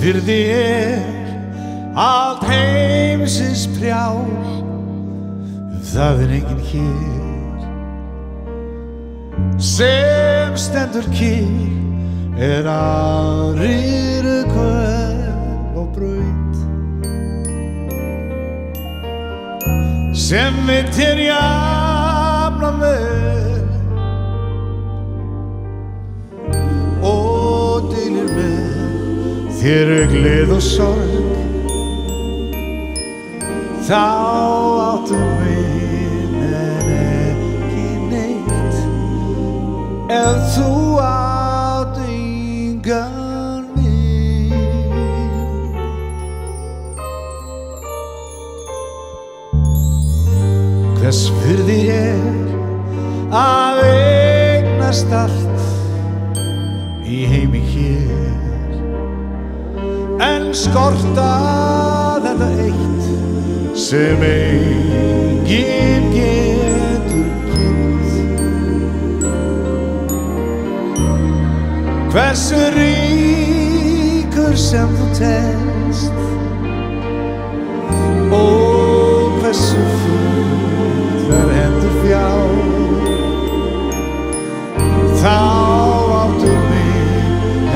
virði allt heimsins prjál, það enginn hér sem stendur kyrr, aðrir hver og braut, sem þér jafna með og deilir með þér gleði og sorg. Þá áttu vin en ekki neitt, ef þú átt engan vin. Hvers virði að eignast allt í heimi hér, en skorta þetta eitt sem enginn getur kynnt. Hversu ríkur sem þú telst og hversu fullar hendur fjár, þá áttu mig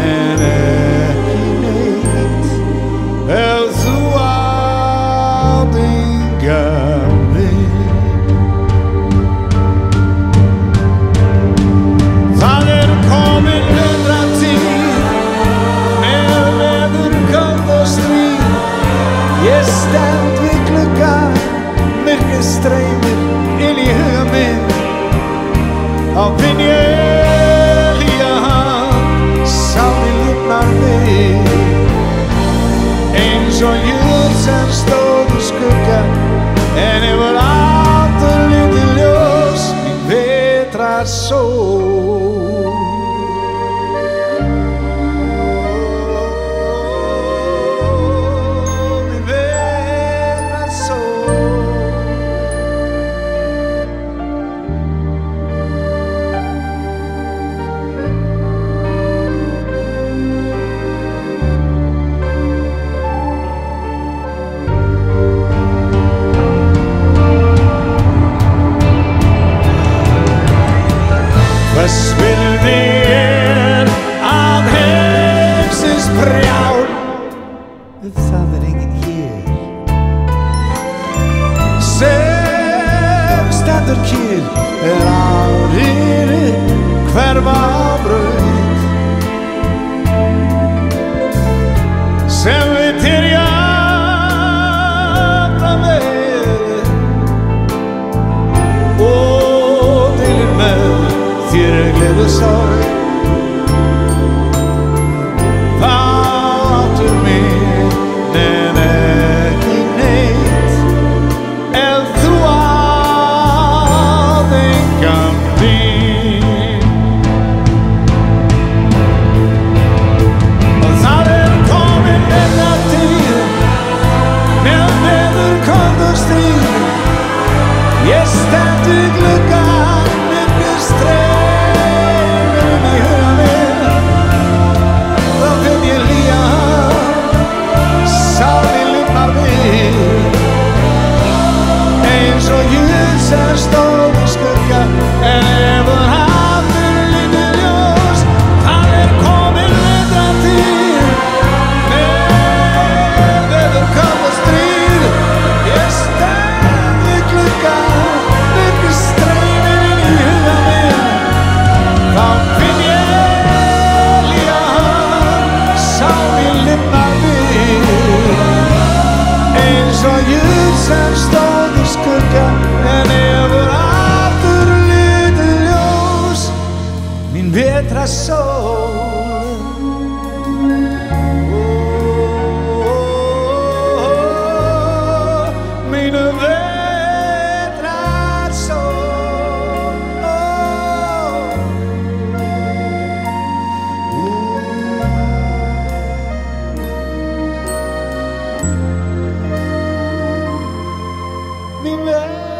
en ekki neitt, ef þú átt engan vin. Það komin vetrartíð með veðurköld og stríð. Ég stend við gluggann, myrkrið streymir inn í huga minn. Þá finn ég hlýja hand, sálin lifnar við, eins og jörð sem stóð í skugga, en hefur alltaf lítið ljós, mín vetrarsól. Hvers virði að heimsins prjál, það enginn hér sem stendur kyrr, aðrir hverfa braut, sem þér jafna með og deilir með þér gleði og sorg. Þá áttu mig en ekki neitt, ef þú átt engan vin. Og það komin vetrartíð með veðurköld og stríð. Ég stend við gluggann, myrkrið streymir inn í huga minn. Þá finn ég hlýja hand, sálin lifnar við, eins og jörð sem stóð í skugga, en hefur hafður lítið ljós. Það komin vetrartíð með veðurköld og stríð. Ég stend við gluggann, myrkrið streymir inn í huga minn. Þá finn ég hlýja hand, sálin lifnar við, eins og jörð sem stóð í skugga, en hefur aftur lítið ljós, mín vetrarsól. Mín vetrarsól. Mín vetrarsól.